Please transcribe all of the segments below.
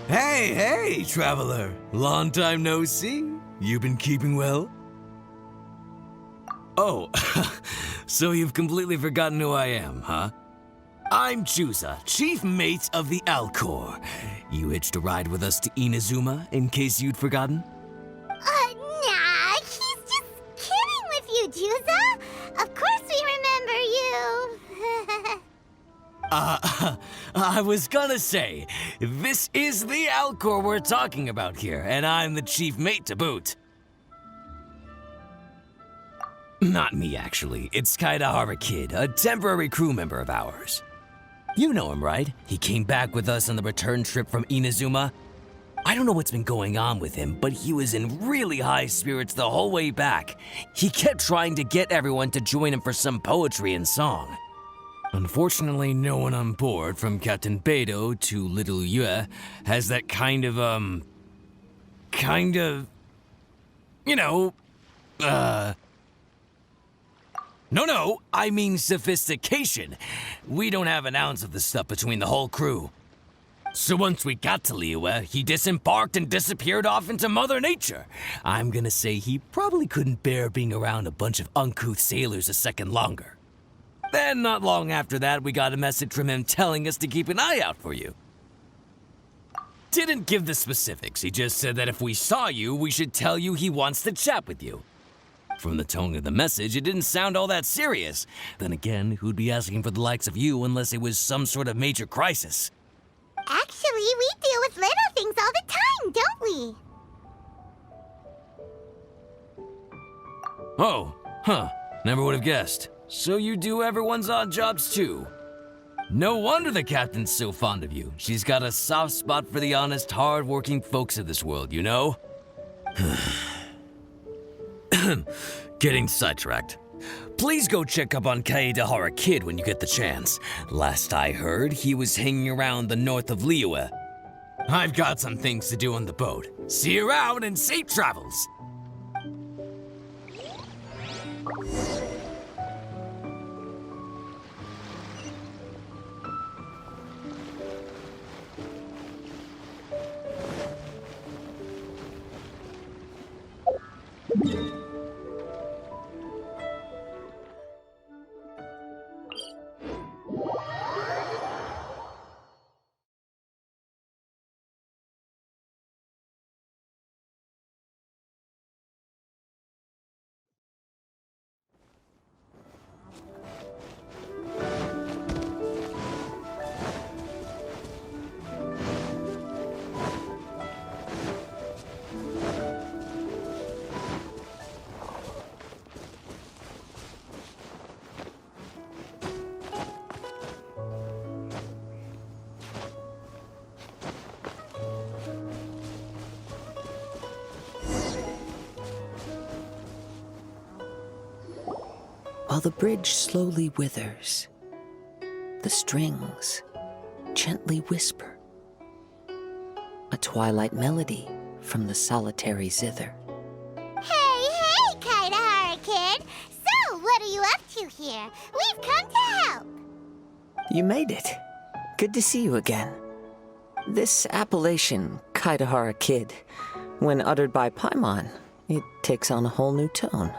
Hey, traveler. Long time no see. You been keeping well? Oh, so you've completely forgotten who I am, huh? I'm Chusa, chief mate of the Alcor. You hitched a ride with us to Inazuma, in case you'd forgotten? Nah, he's just kidding with you, Chusa. Of course we remember you. I was gonna say, this is the Alcor we're talking about here, and I'm the chief mate to boot. Not me, actually. It's Kaidahara Kid, a temporary crew member of ours. You know him, right? He came back with us on the return trip from Inazuma. I don't know what's been going on with him, but he was in really high spirits the whole way back. He kept trying to get everyone to join him for some poetry and song. Unfortunately, no one on board, from Captain Beidou to Little Yue, has that No, I mean sophistication. We don't have an ounce of the stuff between the whole crew. So once we got to Liyue, he disembarked and disappeared off into Mother Nature. I'm gonna say he probably couldn't bear being around a bunch of uncouth sailors a second longer. Then, not long after that, we got a message from him telling us to keep an eye out for you. Didn't give the specifics, he just said that if we saw you, we should tell you he wants to chat with you. From the tone of the message, it didn't sound all that serious. Then again, who'd be asking for the likes of you unless it was some sort of major crisis? Actually, we deal with little things all the time, don't we? Oh, huh. Never would have guessed. So you do everyone's odd jobs too. No wonder the captain's so fond of you. She's got a soft spot for the honest, hard-working folks of this world, you know? Getting sidetracked. Please go check up on Kaedahara Kid when you get the chance. Last I heard, he was hanging around the north of Liyue. I've got some things to do on the boat. See you around and safe travels! While the bridge slowly withers, the strings gently whisper, a twilight melody from the solitary zither. Hey, Kaidahara Kid! So, what are you up to here? We've come to help! You made it. Good to see you again. This appellation, Kaidahara Kid, When uttered by Paimon, it takes on a whole new tone.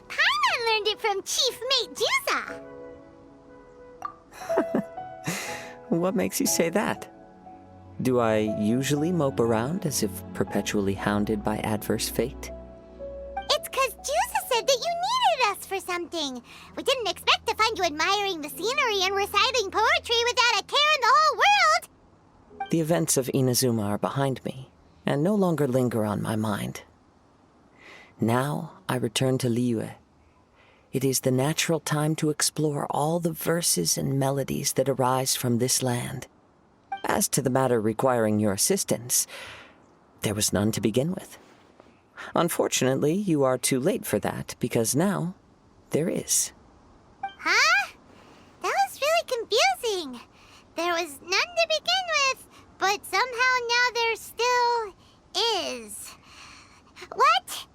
Paimon learned it from Chief Mate Juza. What makes you say that? Do I usually mope around as if perpetually hounded by adverse fate? It's 'cause Juza said that you needed us for something. We didn't expect to find you admiring the scenery and reciting poetry without a care in the whole world. The events of Inazuma are behind me, and no longer linger on my mind. Now I return to Liyue. It is the natural time to explore all the verses and melodies that arise from this land. As to the matter requiring your assistance, there was none to begin with. Unfortunately, you are too late for that, because now there is. Huh? That was really confusing. There was none to begin with, but somehow now there still is. What?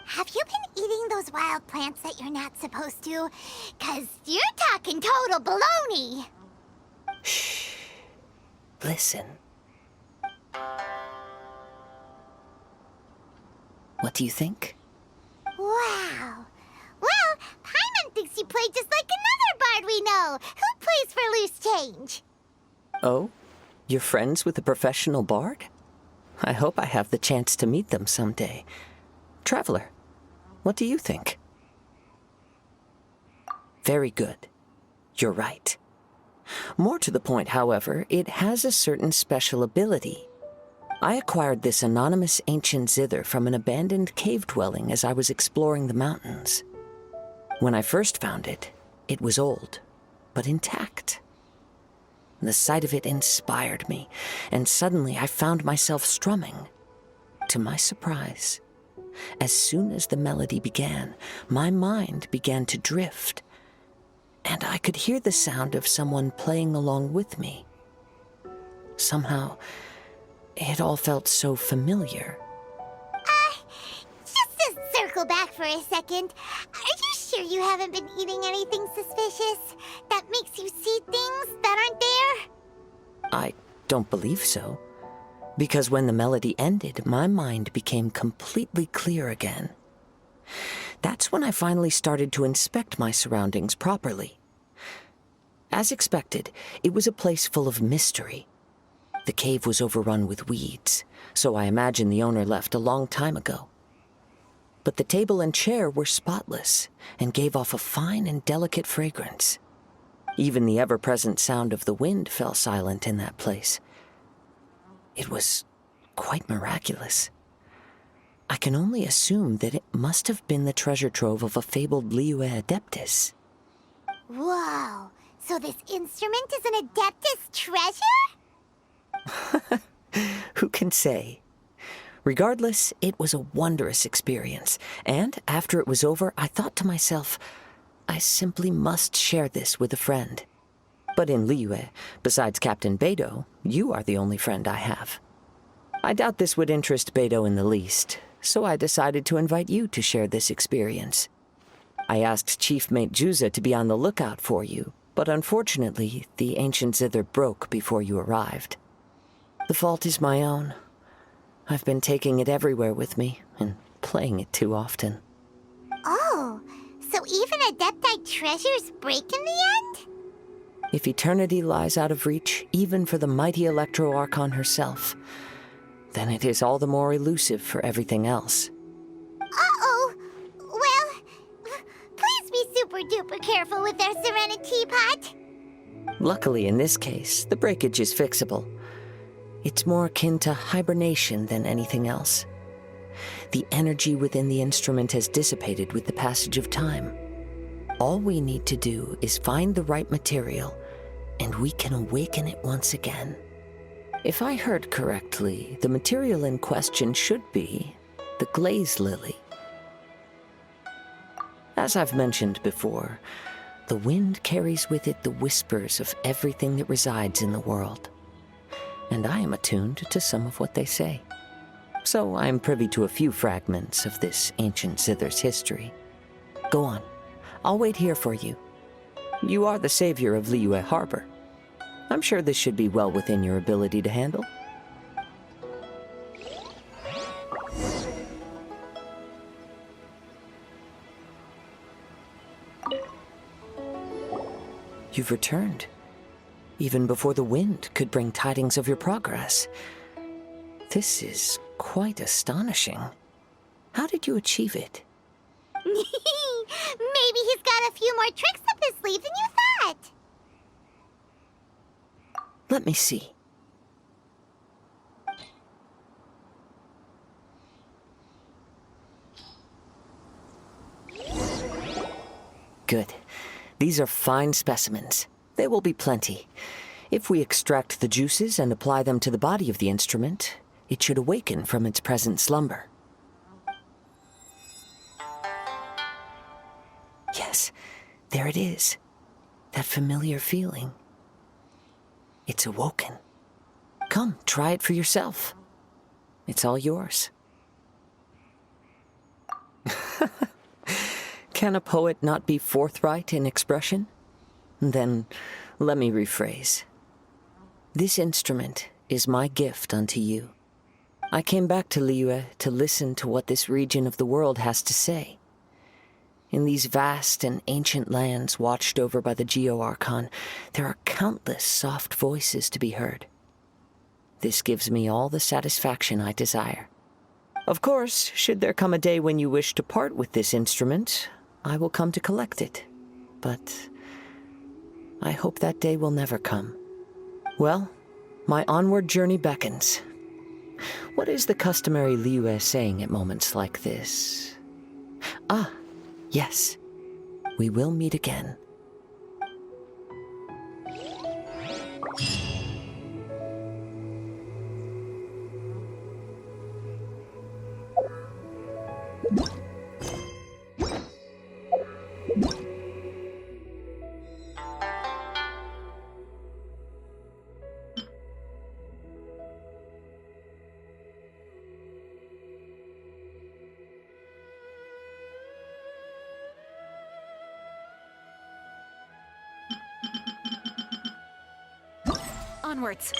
Have you been eating those wild plants that you're not supposed to? 'Cause you're talking total baloney. Shh. Listen. What do you think? Wow. Well, Paimon thinks you play just like another bard we know, who plays for loose change. Oh? You're friends with a professional bard? I hope I have the chance to meet them someday. Traveler, what do you think? Very good. You're right. More to the point, however, it has a certain special ability. I acquired this anonymous ancient zither from an abandoned cave dwelling as I was exploring the mountains. When I first found it, it was old, but intact. The sight of it inspired me, and suddenly I found myself strumming. To my surprise, as soon as the melody began, my mind began to drift, and I could hear the sound of someone playing along with me. Somehow, it all felt so familiar. Just to circle back for a second, are you sure you haven't been eating anything suspicious that makes you see things that aren't there? I don't believe so, because when the melody ended, my mind became completely clear again. That's when I finally started to inspect my surroundings properly. As expected, it was a place full of mystery. The cave was overrun with weeds, so I imagine the owner left a long time ago. But the table and chair were spotless and gave off a fine and delicate fragrance. Even the ever-present sound of the wind fell silent in that place. It was quite miraculous. I can only assume that it must have been the treasure trove of a fabled Liyue Adeptus. Whoa, so this instrument is an Adeptus treasure? Who can say? Regardless, it was a wondrous experience, and after it was over, I thought to myself, I simply must share this with a friend. But in Liyue, besides Captain Beidou, you are the only friend I have. I doubt this would interest Beidou in the least, so I decided to invite you to share this experience. I asked Chief Mate Juza to be on the lookout for you, but unfortunately, the ancient zither broke before you arrived. The fault is my own. I've been taking it everywhere with me, and playing it too often. Oh, so even Adeptite treasures break in the end? If eternity lies out of reach, even for the mighty Electro Archon herself, then it is all the more elusive for everything else. Uh-oh. Well, please be super-duper careful with our Serenity Pot. Luckily, in this case, the breakage is fixable. It's more akin to hibernation than anything else. The energy within the instrument has dissipated with the passage of time. All we need to do is find the right material, and we can awaken it once again. If I heard correctly, the material in question should be the glaze lily. As I've mentioned before, the wind carries with it the whispers of everything that resides in the world, and I am attuned to some of what they say. So I am privy to a few fragments of this ancient zither's history. Go on. I'll wait here for you. You are the savior of Liyue Harbor. I'm sure this should be well within your ability to handle. You've returned, even before the wind could bring tidings of your progress. This is quite astonishing. How did you achieve it? Maybe he's got a few more tricks up his sleeve than you thought. Let me see. Good. These are fine specimens. There will be plenty. If we extract the juices and apply them to the body of the instrument, it should awaken from its present slumber. Yes, there it is. That familiar feeling. It's awoken. Come, try it for yourself. It's all yours. Can a poet not be forthright in expression? Then, let me rephrase. This instrument is my gift unto you. I came back to Liyue to listen to what this region of the world has to say. In these vast and ancient lands watched over by the Geo-Archon, there are countless soft voices to be heard. This gives me all the satisfaction I desire. Of course, should there come a day when you wish to part with this instrument, I will come to collect it. But I hope that day will never come. Well, my onward journey beckons. What is the customary Liyue saying at moments like this? Ah, yes. We will meet again. Onwards.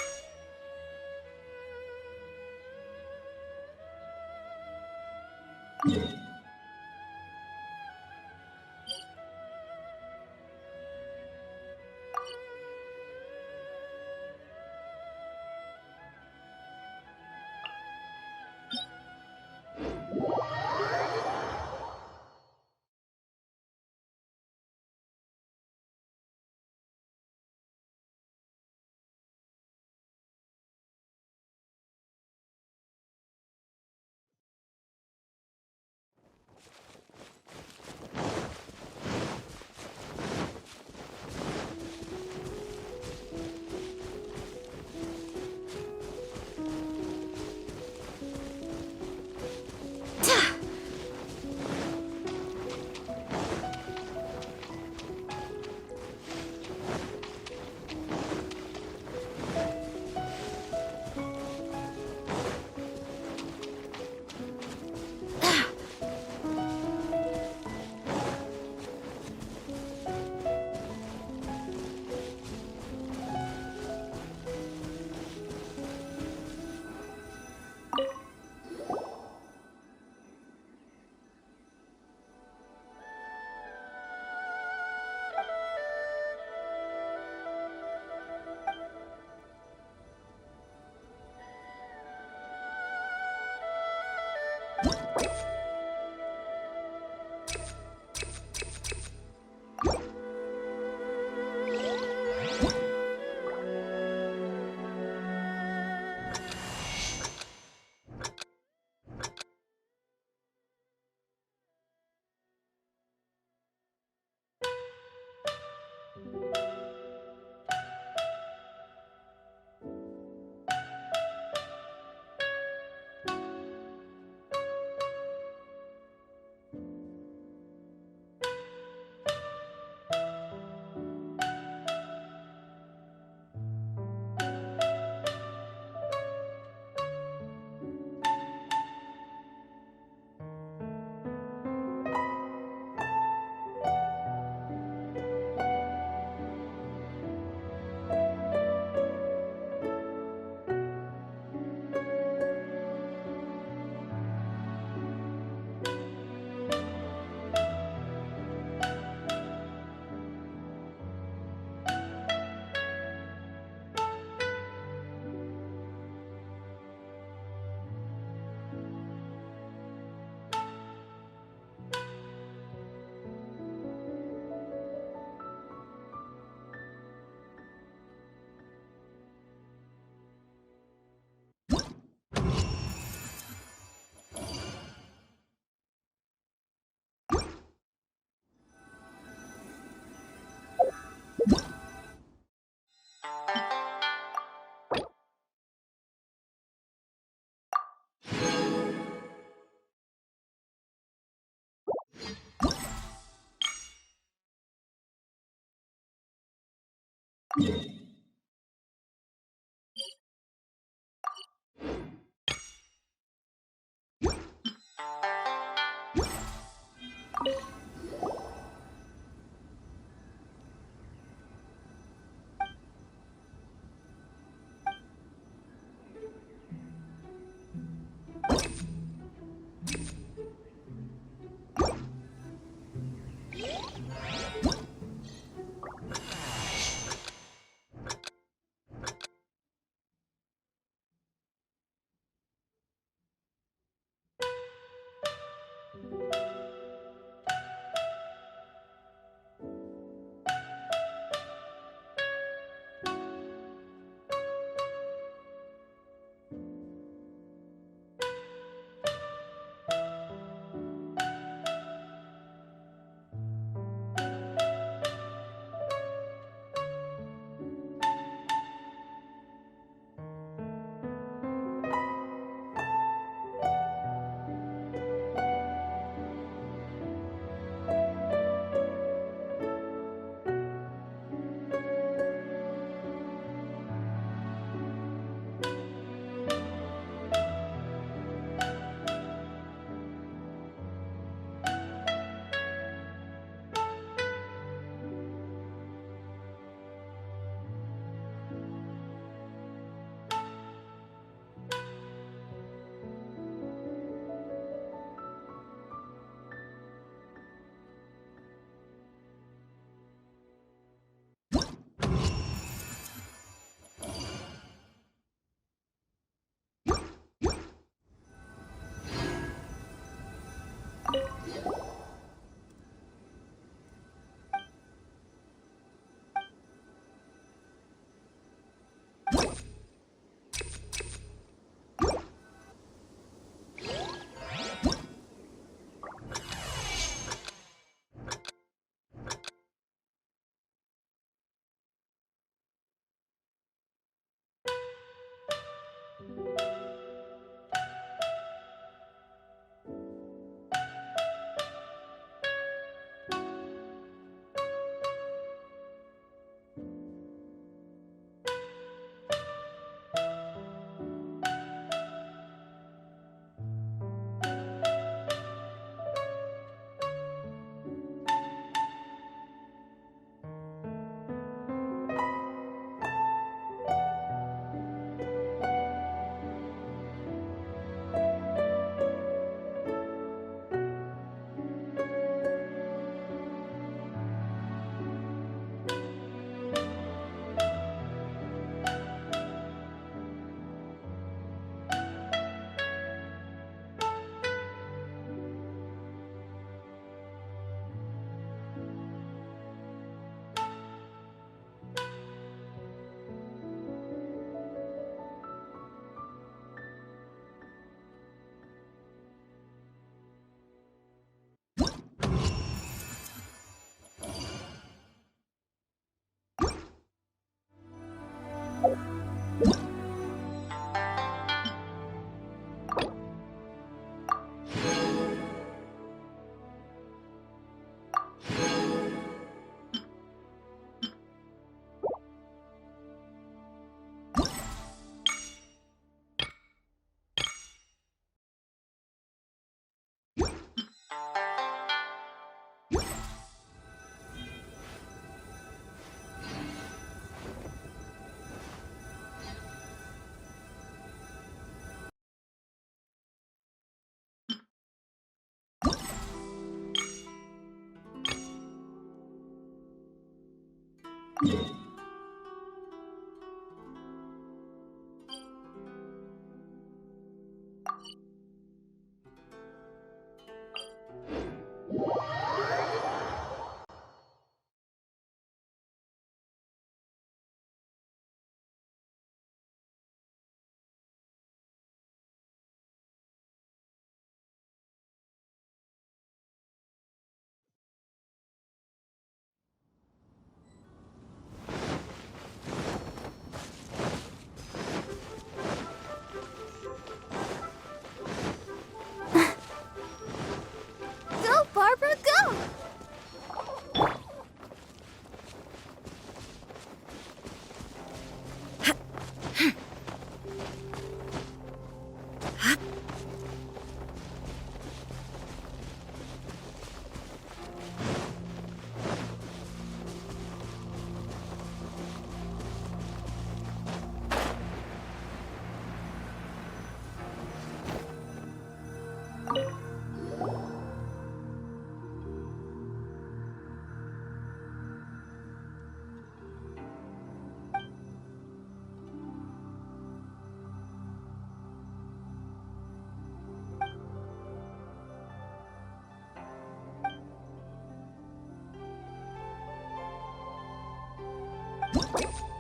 you.